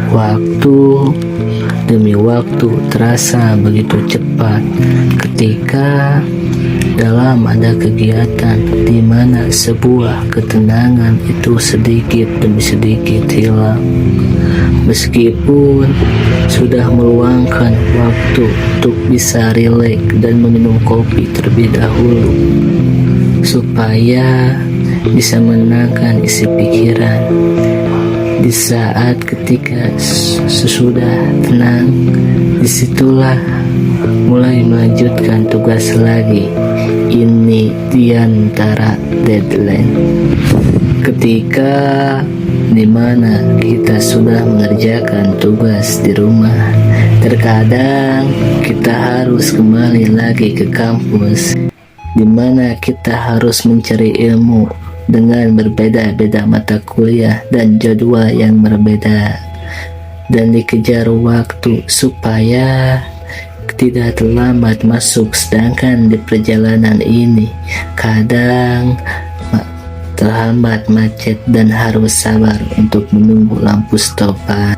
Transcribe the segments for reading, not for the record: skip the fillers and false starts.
Waktu demi waktu terasa begitu cepat ketika dalam ada kegiatan di mana sebuah ketenangan itu sedikit demi sedikit hilang. Meskipun sudah meluangkan waktu untuk bisa rileks dan meminum kopi terlebih dahulu supaya bisa menenangkan isi pikiran. Di saat ketika sesudah tenang, disitulah mulai melanjutkan tugas lagi. Ini diantara deadline. Ketika dimana kita sudah mengerjakan tugas di rumah, terkadang kita harus kembali lagi ke kampus, dimana kita harus mencari ilmu dengan berbeda-beda mata kuliah dan jadwal yang berbeda, dan dikejar waktu supaya tidak terlambat masuk. Sedangkan di perjalanan ini kadang terhambat macet dan harus sabar untuk menunggu lampu stopan.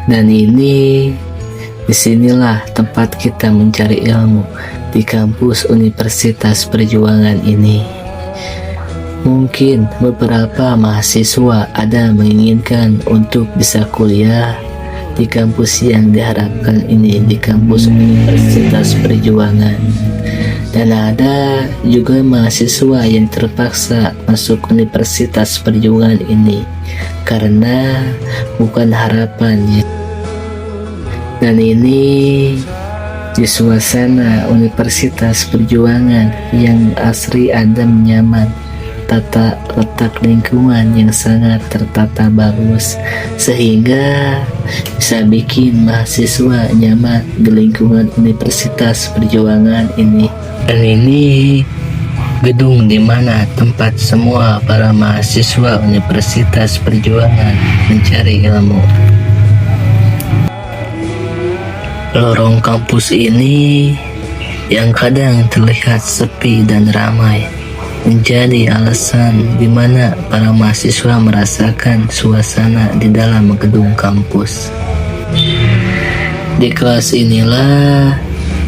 Dan disinilah tempat kita mencari ilmu di kampus Universitas Perjuangan ini. Mungkin beberapa mahasiswa ada menginginkan untuk bisa kuliah di kampus yang diharapkan ini, di kampus Universitas Perjuangan. Dan ada juga mahasiswa yang terpaksa masuk Universitas Perjuangan ini karena bukan harapannya. Dan ini di suasana Universitas Perjuangan yang asri, adem, nyaman, tata letak lingkungan yang sangat tertata bagus sehingga bisa bikin mahasiswa nyaman di lingkungan Universitas Perjuangan ini. Dan ini gedung di mana tempat semua para mahasiswa Universitas Perjuangan mencari ilmu. Lorong kampus ini yang kadang terlihat sepi dan ramai menjadi alasan di mana para mahasiswa merasakan suasana di dalam gedung kampus. Di kelas inilah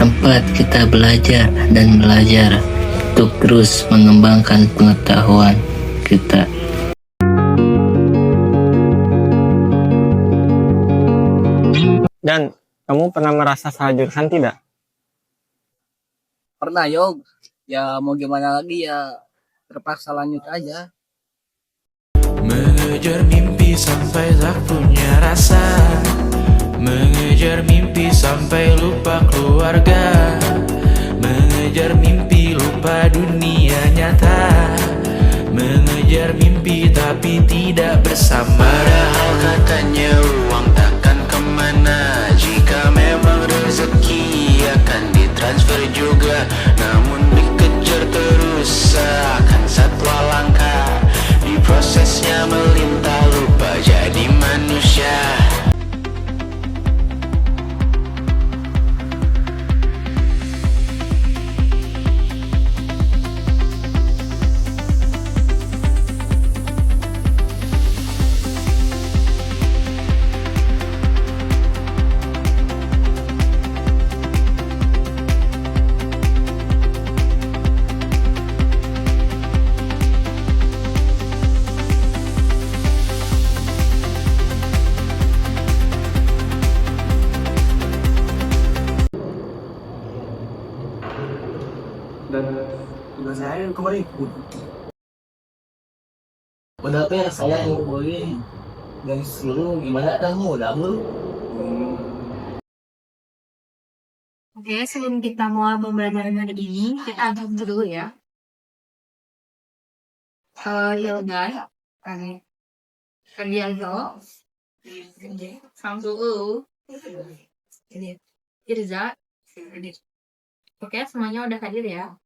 tempat kita belajar dan belajar untuk terus mengembangkan pengetahuan kita. Dan kamu pernah merasa salah jurusan tidak? Pernah, Yog. Ya mau gimana lagi ya, terpaksa lanjut aja. Mengejar mimpi sampai tak punya rasa, mengejar mimpi sampai lupa keluarga, mengejar mimpi lupa dunia nyata, mengejar mimpi tapi tidak bersama. Padahal katanya uang takkan kemana, jika memang rezeki akan ditransfer juga, namun dikejar terus seakan satwa langka, di prosesnya melintah lupa jadi manusia. Dan tugas saya kemarin Benar saya boleh dan seluruh gimana kamu kamu? Oke, sebelum kita mulai pembelajaran hari ini, kita adab dulu ya. Hilda, Kardianto, Samsuu, Irza. Oke, semuanya udah hadir ya.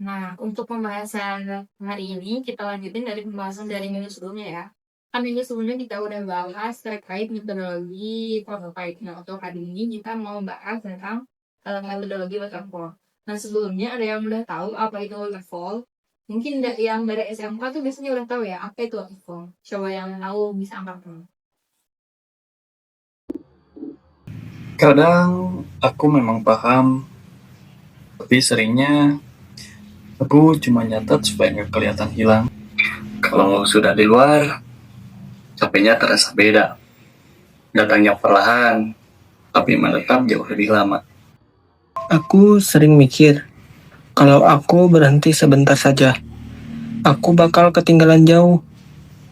Nah, untuk pembahasan hari ini, kita lanjutin dari pembahasan dari minggu sebelumnya ya. Kan minggu sebelumnya kita udah bahas terkait metodologi prototype. Nah, untuk hari ini kita mau bahas tentang metodologi waterfall. Nah, sebelumnya ada yang udah tahu apa itu waterfall? Mungkin yang dari SMK tuh biasanya udah tahu ya apa itu waterfall. Coba yang tahu bisa angkat tangan. kadang aku memang paham, tapi seringnya aku cuma nyatet supaya nggak kelihatan hilang. Kalau sudah di luar, capeknya terasa beda. Datangnya perlahan, tapi menetap jauh lebih lama. Aku sering mikir, kalau aku berhenti sebentar saja, aku bakal ketinggalan jauh.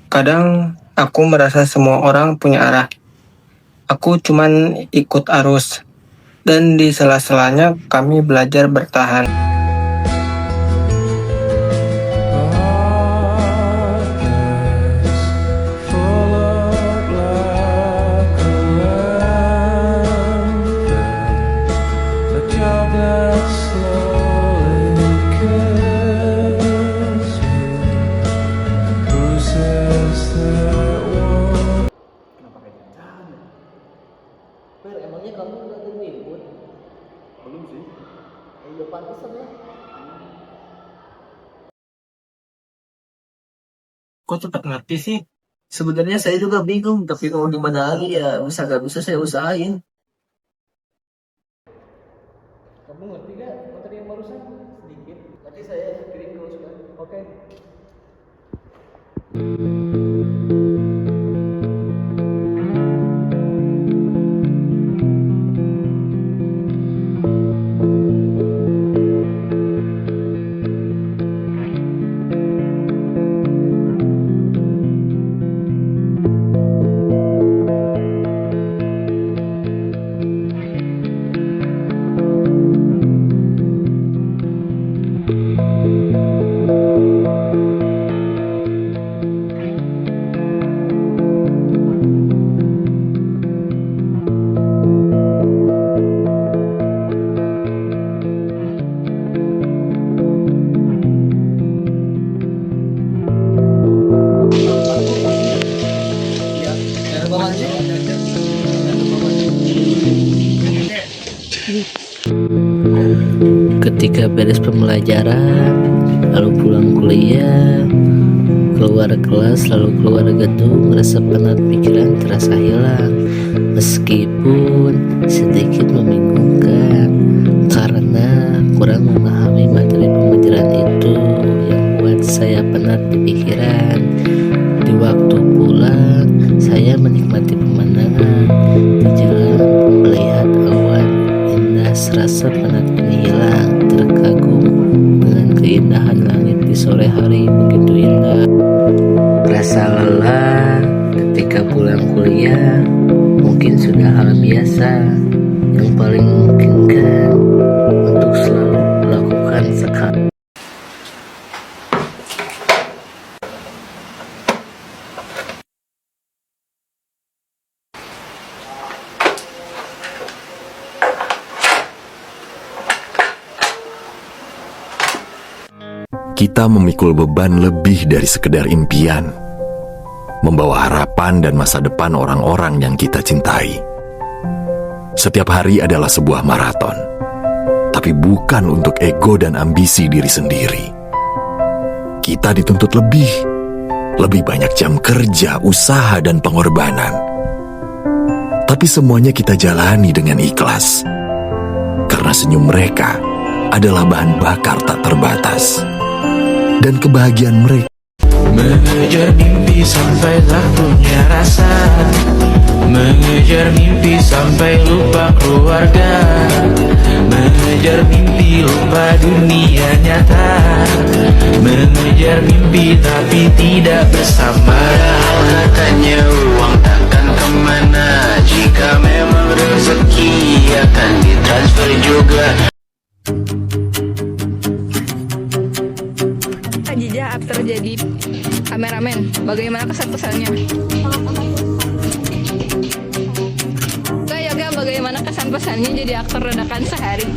Kadang aku merasa semua orang punya arah. Aku cuman ikut arus. Dan di sela-selanya kami belajar bertahan. Full of luck around them. A job that slowly kills me. Who says that won't? Emangnya kamu udah ribut? Belum sih. Udah pantesan lah. Kok cepat ngerti sih? Sebenarnya saya juga bingung, tapi mau gimana lagi ya, bisa gak bisa saya usahain. Kamu ngerti gak materi yang barusan? Sedikit. Nanti saya kirim kalau sudah. Oke. Ketika beres pembelajaran, lalu pulang kuliah, keluar kelas, lalu keluar gedung, rasa penat pikiran terasa hilang. Meskipun sedikit membingungkan, karena kurang memahami materi pembelajaran itu yang buat saya penat di pikiran. Di waktu pulang, saya menikmati pemandangan di jalan, melihat awan indah, serasa penat ini hilang, terkagum dengan keindahan langit di sore hari begitu indah. Rasa lelah ketika pulang kuliah mungkin sudah hal biasa yang paling memungkinkan untuk selalu melakukan sekarang. Kita memikul beban lebih dari sekedar impian, membawa harapan dan masa depan orang-orang yang kita cintai. Setiap hari adalah sebuah maraton, tapi bukan untuk ego dan ambisi diri sendiri. Kita dituntut lebih banyak jam kerja, usaha, dan pengorbanan. Tapi semuanya kita jalani dengan ikhlas, karena senyum mereka adalah bahan bakar tak terbatas. Dan kebahagiaan mereka Mengejar mimpi sampai tak punya rasa, mengejar mimpi sampai lupa keluarga, mengejar mimpi Seperti lupa dunia nyata, mengejar mimpi tapi tidak bersama. Katanya uang takkan kemana, jika memang rezeki akan ditransfer juga. Khadijah after jadi kameramen, bagaimana kesan-pesannya? Yoga, bagaimana kesan-pesannya jadi aktor dadakan sehari?